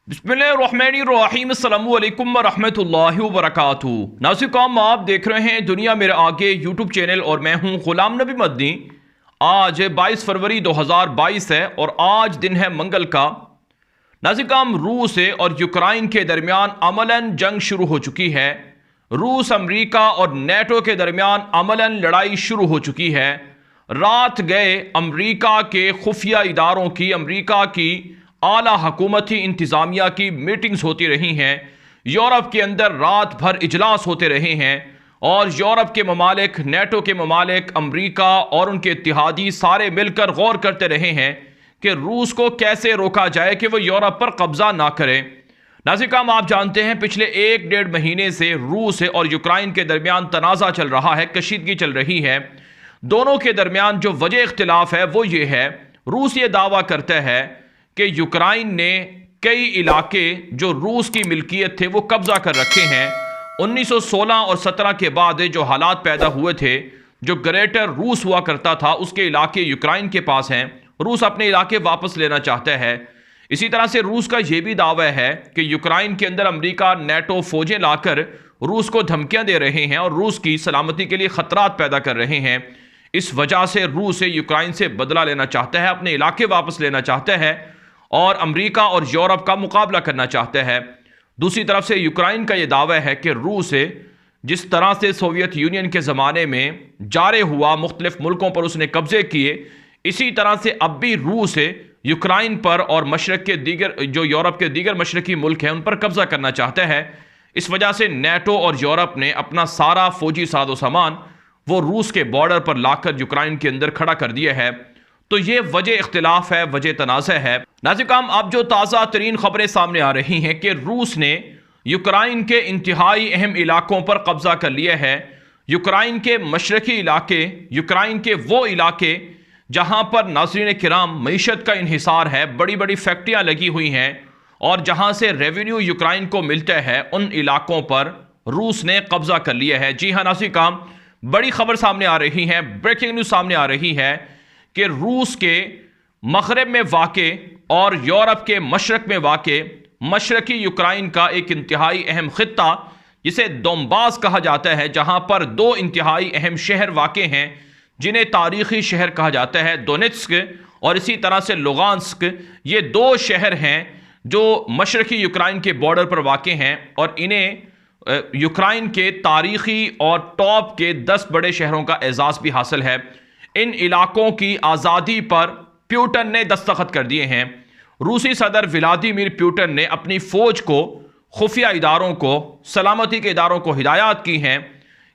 बिस्मिल्लाहिर्रहमानिर्रहीम अस्सलामु अलैकुम वरहमतुल्लाहि वबरकातुहू। नाज़रीन, आप देख रहे हैं दुनिया मेरे आगे यूट्यूब चैनल और मैं हूं गुलाम नबी मदनी। आज 22 फरवरी 2022 है और आज दिन है मंगल का। नाज़रीन, रूस और यूक्रेन के दरमियान अमलन जंग शुरू हो चुकी है। रूस, अमरीका और नेटो के दरमियान अमलन लड़ाई शुरू हो चुकी है। रात गए अमरीका के खुफिया इदारों की, अमरीका की आला हुकूमती इंतज़ामिया की मीटिंग्स होती रही हैं। यूरोप के अंदर रात भर इजलास होते रहे हैं और यूरोप के ममालिक, नेटो के ममालिक, अमरीका और उनके इत्तेहादी सारे मिलकर गौर करते रहे हैं कि रूस को कैसे रोका जाए कि वो यूरोप पर कब्जा ना करे। नाज़रीन, आप जानते हैं पिछले 1-1.5 महीने से रूस और यूक्रेन के दरमियान तनाज़ा चल रहा है, कशीदगी चल रही है। दोनों के दरमियान जो वजह इख्तिलाफ है वो ये है, रूस ये दावा करता है कि यूक्रेन ने कई इलाके जो रूस की मिल्कियत थे वो कब्जा कर रखे हैं। 1916 और 17 के बाद जो हालात पैदा हुए थे, जो ग्रेटर रूस हुआ करता था, उसके इलाके यूक्रेन के पास हैं। रूस अपने इलाके वापस लेना चाहता है। इसी तरह से रूस का यह भी दावा है कि यूक्रेन के अंदर अमेरिका, नेटो फौजें लाकर रूस को धमकियां दे रहे हैं और रूस की सलामती के लिए खतरात पैदा कर रहे हैं। इस वजह से रूस यूक्रेन से बदला लेना चाहता है, अपने इलाके वापस लेना चाहता है और अमेरिका और यूरोप का मुकाबला करना चाहता है। दूसरी तरफ से यूक्रेन का यह दावा है कि रूस जिस तरह से सोवियत यूनियन के ज़माने में जारे हुआ, मुख्तलिफ मुल्कों पर उसने कब्जे किए, इसी तरह से अब भी रूस यूक्रेन पर और मशरक़ के दीगर जो यूरोप के दीगर मशरक़ी मुल्क हैं उन पर कब्जा करना चाहता है। इस वजह से नेटो और यूरोप ने अपना सारा फौजी साजो सामान वो रूस के बॉर्डर पर लाकर यूक्रेन के अंदर खड़ा कर दिया है। तो ये वजह इख्तिलाफ है, वजह तनाज़ा है। नाज़रीन, अब जो ताज़ा तरीन खबरें सामने आ रही हैं कि रूस ने यूक्रेन के इंतहाई अहम इलाकों पर कब्जा कर लिया है। यूक्रेन के मशरक़ी इलाके, यूक्रेन के वो इलाके जहाँ पर नाज़रीन किराम मईशत का इन्हिसार है, बड़ी बड़ी फैक्ट्रियाँ लगी हुई हैं और जहाँ से रेवेन्यू यूक्रेन को मिलता है, उन इलाकों पर रूस ने कब्जा कर लिया है। जी हाँ नाज़रीन, बड़ी खबर सामने आ रही है, ब्रेकिंग न्यूज़ सामने आ रही है कि रूस के मगरब में वाक़े और यूरोप के मशरक़ में वाक़े मशरक़ी यूक्रेन का एक इंतहाई अहम ख़ित्ता जिसे दोनबास कहा जाता है, जहाँ पर दो इंतहाई अहम शहर वाक़े हैं जिन्हें तारीख़ी शहर कहा जाता है, दोनेत्स्क और इसी तरह से लुगान्स्क। ये दो शहर हैं जो मशरक़ी यूक्रेन के बॉर्डर पर वाक़े हैं और इन्हें यूक्रेन के तारीख़ी और टॉप के 10 बड़े शहरों का एजाज़ भी हासिल है। इन इलाकों की आज़ादी पर प्यूटन ने दस्तखत कर दिए हैं। रूसी सदर व्लादिमीर पुतिन ने अपनी फ़ौज को, खुफिया इदारों को, सलामती के इदारों को हिदायत की हैं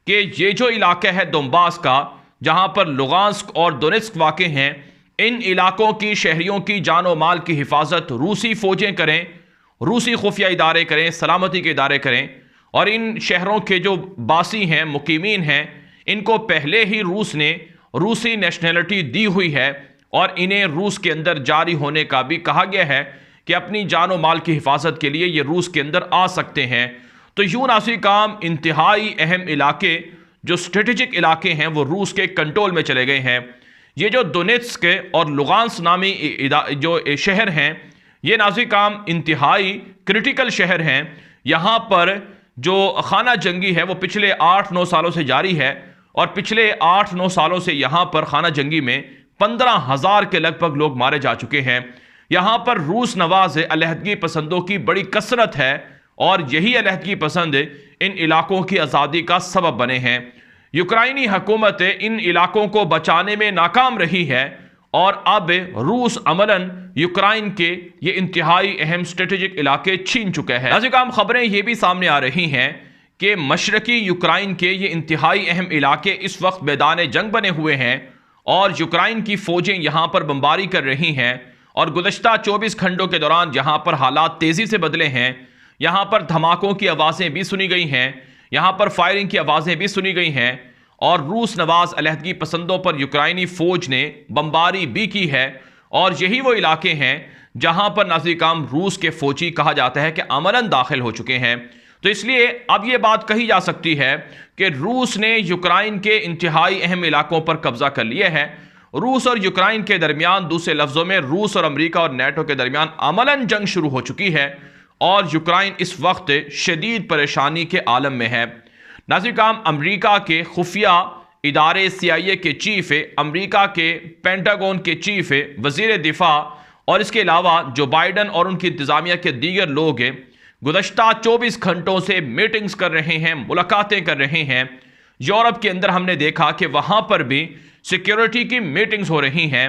कि ये जो इलाका है दोनबास का, जहाँ पर लुगान्स्क और दोनेत्स्क वाक़े हैं, इन इलाकों की शहरियों की जान और माल की हिफाजत रूसी फ़ौजें करें, रूसी खुफिया इदारे करें, सलामती के इदारे करें और इन शहरों के जो बासी हैं, मुकीमीन हैं, इनको पहले ही रूस ने रूसी नेशनैलिटी दी हुई है और इन्हें रूस के अंदर जारी होने का भी कहा गया है कि अपनी जान और माल की हिफाजत के लिए ये रूस के अंदर आ सकते हैं। तो यूं नाज़रीन, इंतहाई अहम इलाके जो स्ट्रेटेजिक इलाके हैं वो रूस के कंट्रोल में चले गए हैं। ये जो दोनेत्स्क और लुगान्स्क नामी जो शहर हैं, ये नाज़रीन इंतहाई क्रिटिकल शहर हैं। यहाँ पर जो खाना जंगी है वो पिछले 8-9 सालों से जारी है और पिछले 8-9 सालों से यहाँ पर खाना जंगी में 15,000 के लगभग लोग मारे जा चुके हैं। यहाँ पर रूस नवाज अलहदगी पसंदों की बड़ी कसरत है और यही अलहदगी पसंद इन इलाकों की आज़ादी का सबब बने हैं। यूक्रेनी हुकूमत इन इलाकों को बचाने में नाकाम रही है और अब रूस अमलन यूक्रेन के ये इंतहाई अहम स्ट्रेटेजिक इलाके छीन चुके हैं। नाज़रीन, खबरें ये भी सामने आ रही हैं कि मशरक़ी यूक्रेन के ये इंतहाई अहम इलाके इस वक्त मैदान जंग बने हुए हैं और यूक्रेन की फ़ौजें यहाँ पर बमबारी कर रही हैं और गुज़श्ता 24 घंटों के दौरान यहाँ पर हालात तेज़ी से बदले हैं। यहाँ पर धमाकों की आवाज़ें भी सुनी गई हैं, यहाँ पर फायरिंग की आवाज़ें भी सुनी गई हैं और रूस नवाज अलहदगी पसंदों पर यूक्रेनी फ़ौज ने बमबारी भी की है। और यही वो इलाके हैं जहाँ पर नाज़रीन रूस के फ़ौजी कहा जाता है कि अमलन दाखिल हो चुके हैं। तो इसलिए अब यह बात कही जा सकती है कि रूस ने यूक्रेन के इंतहाई अहम इलाकों पर कब्जा कर लिया है। रूस और यूक्रेन के दरमियान, दूसरे लफ्जों में रूस और अमेरिका और नेटो के दरमियान अमलन जंग शुरू हो चुकी है। और यूक्रेन इस वक्त शदीद परेशानी के आलम में है। नाज़रीन किराम, अमरीका के खुफिया इदारे CIA के चीफ, अमरीका के पेंटागन के चीफ, वजीर दिफा और इसके अलावा जो बाइडन और उनकी इंतजामिया के दीगर लोग गुज़श्ता 24 घंटों से मीटिंग्स कर रहे हैं, मुलाकातें कर रहे हैं। यूरोप के अंदर हमने देखा कि वहां पर भी सिक्योरिटी की मीटिंग्स हो रही हैं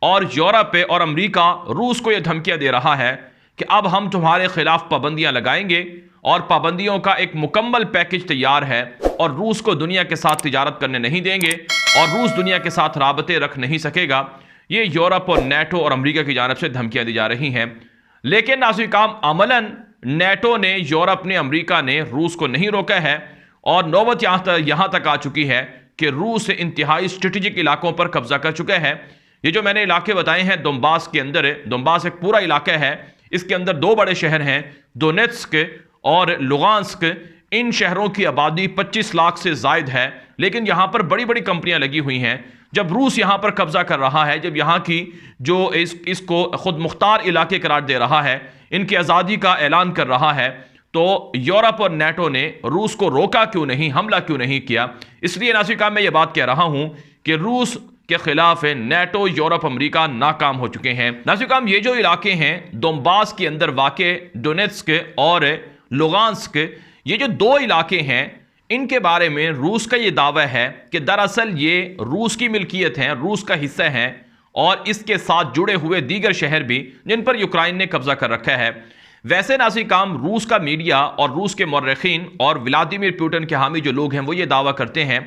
और यूरोप और अमरीका रूस को यह धमकियां दे रहा है कि अब हम तुम्हारे खिलाफ पाबंदियां लगाएंगे और पाबंदियों का एक मुकम्मल पैकेज तैयार है और रूस को दुनिया के साथ तिजारत करने नहीं देंगे और रूस दुनिया के साथ राबते रख नहीं सकेगा। ये यूरोप और नेटो और अमरीका की जानब से धमकियां दी जा रही हैं। लेकिन नाज़रीन किराम, अमलन नेटो ने, यूरोप ने, अमरीका ने रूस को नहीं रोका है और नौबत यहां तक आ चुकी है कि रूस इंतहाई स्ट्रेटेजिक इलाकों पर कब्जा कर चुका है। ये जो मैंने इलाके बताए हैं दोनबास के अंदर, दोनबास एक पूरा इलाका है, इसके अंदर दो बड़े शहर हैं, दोनेत्स्क और लुगांस्क। इन शहरों की आबादी 25 लाख से जायद है, लेकिन यहां पर बड़ी बड़ी कंपनियां लगी हुई हैं। जब रूस यहां पर कब्जा कर रहा है, जब यहां की जो इसको खुद मुख्तार इलाके करार दे रहा है, इनकी आज़ादी का ऐलान कर रहा है, तो यूरोप और नेटो ने रूस को रोका क्यों नहीं, हमला क्यों नहीं किया? इसलिए नाज़रीन किराम, मैं ये बात कह रहा हूं कि रूस के खिलाफ नेटो, यूरोप, अमरीका नाकाम हो चुके हैं। नाज़रीन किराम, ये जो इलाके हैं दोनबास के अंदर वाक़े डोनेत्स्क और लुगांस्क, ये जो दो इलाके हैं, इनके बारे में रूस का ये दावा है कि दरअसल ये रूस की मिल्कियत हैं, रूस का हिस्सा हैं और इसके साथ जुड़े हुए दीगर शहर भी जिन पर यूक्रेन ने कब्जा कर रखा है। वैसे नाज़रीन किराम, रूस का मीडिया और रूस के मौरखीन और व्लादिमीर पुतिन के हामी जो लोग हैं वो ये दावा करते हैं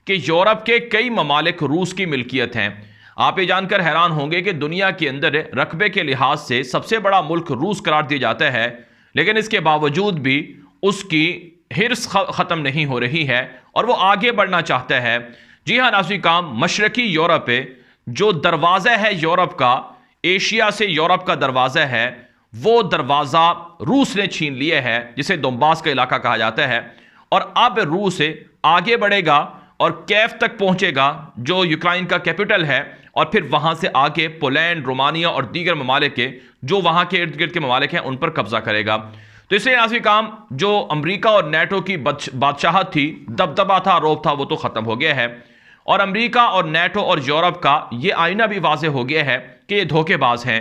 कि यूरोप के कई ममालिक रूस की मिल्कियत हैं। आप ये जानकर हैरान होंगे कि दुनिया के अंदर रकबे के लिहाज से सबसे बड़ा मुल्क रूस करार दिया जाता है, लेकिन इसके बावजूद भी उसकी हिर्स ख़त्म नहीं हो रही है और वो आगे बढ़ना चाहता है। जी हाँ नाज़रीन किराम, मशरकी यूरोप जो दरवाज़ा है यूरोप का, एशिया से यूरोप का दरवाज़ा है, वो दरवाज़ा रूस ने छीन लिया है, जिसे दोनबास का इलाका कहा जाता है। और अब रूस आगे बढ़ेगा और कैफ तक पहुंचेगा जो यूक्रेन का कैपिटल है, और फिर वहां से आगे पोलैंड, रोमानिया और दीगर ममालिक के जो वहां के इर्द गिर्द के ममालिक हैं उन पर कब्जा करेगा। तो इसलिए नाज़रीन किराम, जो अमरीका और नेटो की बादशाहत थी, दबदबा था, रोब था, वो तो ख़त्म हो गया है और अमरीका और नेटो और यूरोप का ये आईना भी वाज़े हो गया है कि ये धोखेबाज हैं।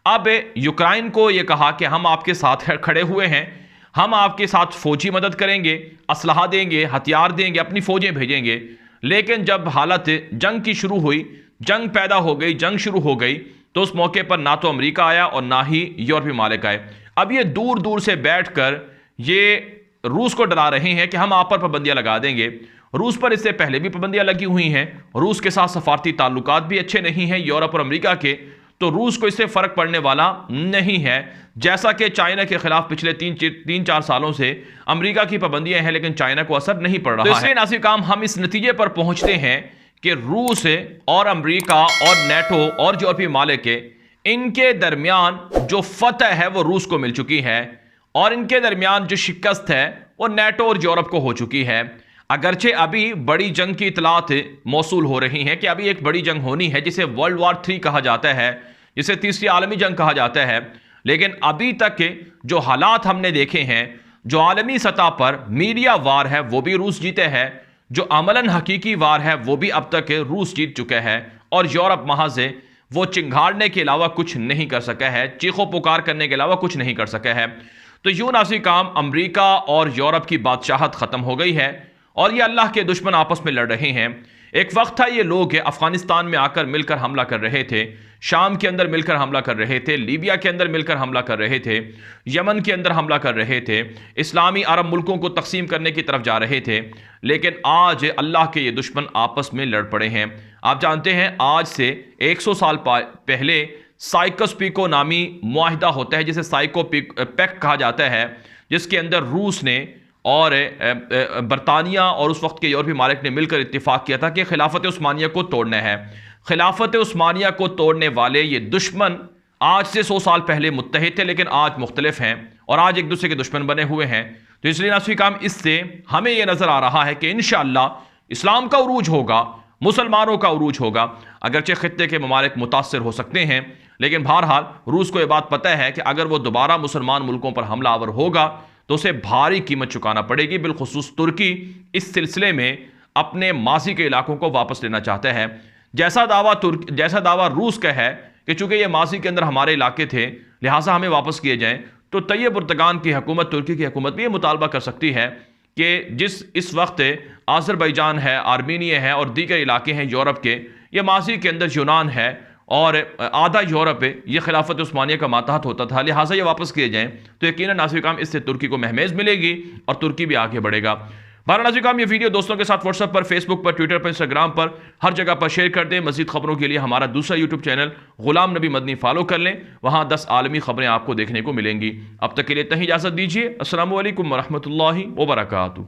अब यूक्रेन को ये कहा कि हम आपके साथ खड़े हुए हैं, हम आपके साथ फौजी मदद करेंगे, असलहा देंगे, हथियार देंगे, अपनी फौजें भेजेंगे। लेकिन जब हालत जंग की शुरू हुई, जंग पैदा हो गई, जंग शुरू हो गई, तो उस मौके पर ना तो अमरीका आया और ना ही यूरोपीय मालिक आए। अब ये दूर दूर से बैठकर ये रूस को डरा रहे हैं कि हम आप पर पाबंदियां लगा देंगे। रूस पर इससे पहले भी पाबंदियां लगी हुई हैं, रूस के साथ सफारती ताल्लुकात भी अच्छे नहीं हैं यूरोप और अमरीका के, तो रूस को इससे फर्क पड़ने वाला नहीं है। जैसा कि चाइना के खिलाफ पिछले 3-4 सालों से अमेरिका की पाबंदियां हैं, लेकिन चाइना को असर नहीं पड़ रहा है। तो इसलिए नाज़रीन किराम, हम इस नतीजे पर पहुंचते हैं कि रूस और अमेरिका और नेटो और यूरोपीय मालिक इनके दरमियान जो फतह है वो रूस को मिल चुकी है और इनके दरमियान जो शिकस्त है वो नेटो और यूरोप को हो चुकी है। अगरचे अभी बड़ी जंग की इतलात मौसूल हो रही हैं कि अभी एक बड़ी जंग होनी है जिसे वर्ल्ड वॉर 3 कहा जाता है, जिसे तीसरी आलमी जंग कहा जाता है, लेकिन अभी तक के जो हालात हमने देखे हैं, जो आलमी सतह पर मीडिया वार है वो भी रूस जीते है, जो अमलन हकीकी वार है वो भी अब तक रूस जीत चुका है और यूरोप महज वो चिंगाड़ने के अलावा कुछ नहीं कर सका है, चीखों पुकार करने के अलावा कुछ नहीं कर सका है। तो यूं नाज़रीन किराम, अमेरिका और यूरोप की बादशाहत ख़त्म हो गई है और ये अल्लाह के दुश्मन आपस में लड़ रहे हैं। एक वक्त था ये लोग अफगानिस्तान में आकर मिलकर हमला कर रहे थे, शाम के अंदर मिलकर हमला कर रहे थे, लीबिया के अंदर मिलकर हमला कर रहे थे, यमन के अंदर हमला कर रहे थे, इस्लामी अरब मुल्कों को तकसीम करने की तरफ जा रहे थे। लेकिन आज अल्लाह के ये दुश्मन आपस में लड़ पड़े हैं। आप जानते हैं आज से 100 साल पहले साइकस पिको नामी मुआहिदा होता है, जिसे साइको पैक्ट कहा जाता है, जिसके अंदर रूस ने और बरतानिया और उस वक्त के यूरोपीय मालिक ने मिलकर इत्तेफाक किया था कि खिलाफत उस्मानिया को तोड़ना है। खिलाफत उस्मानिया को तोड़ने वाले ये दुश्मन आज से 100 साल पहले मुत्तहिद थे, लेकिन आज मुख्तलिफ हैं और आज एक दूसरे के दुश्मन बने हुए हैं। तो इसलिए नाज़रीन किराम, इससे हमें यह नज़र आ रहा है कि इंशाअल्लाह इस्लाम का उरूज होगा, मुसलमानों का उरूज होगा। अगरचे खित्ते के ममालिक मुतासर हो सकते हैं, लेकिन बहरहाल रूस को यह बात पता है कि अगर वो दोबारा मुसलमान मुल्कों पर हमलावर होगा तो उसे भारी कीमत चुकाना पड़ेगी। बिलखुसूस तुर्की इस सिलसिले में अपने माजी के इलाकों को वापस लेना चाहते हैं। जैसा दावा रूस का है कि चूंकि ये माजी के अंदर हमारे इलाके थे लिहाजा हमें वापस किए जाएं, तो तैयब उर्दगान की हुकूमत, तुर्की की हुकूमत भी ये मुतालबा कर सकती है कि इस वक्त आज़रबाईजान है, आर्मीनिया है और दीगर इलाके हैं यूरोप के, ये माजी के अंदर यूनान है और आधा यूरोप ये खिलाफत उस्मानिया का मातहत होता था, लिहाजा ये वापस किए जाएं तो यकीनन नाज़रीन काम इससे तुर्की को महमेज मिलेगी और तुर्की भी आगे बढ़ेगा। बहरहाल नाज़रीन काम ये वीडियो दोस्तों के साथ व्हाट्सएप पर, फेसबुक पर, ट्विटर पर, इंस्टाग्राम पर, हर जगह पर शेयर कर दें। मजीद खबरों के लिए हमारा दूसरा YouTube channel Ghulam Nabi Madani follow कर लें, वहाँ 10 आलमी खबरें आपको देखने को मिलेंगी। अब तक के लिए इतनी इजाज़त दीजिए। अस्सलामु अलैकुम वरहमतुल्लाहि वबरकातुहू।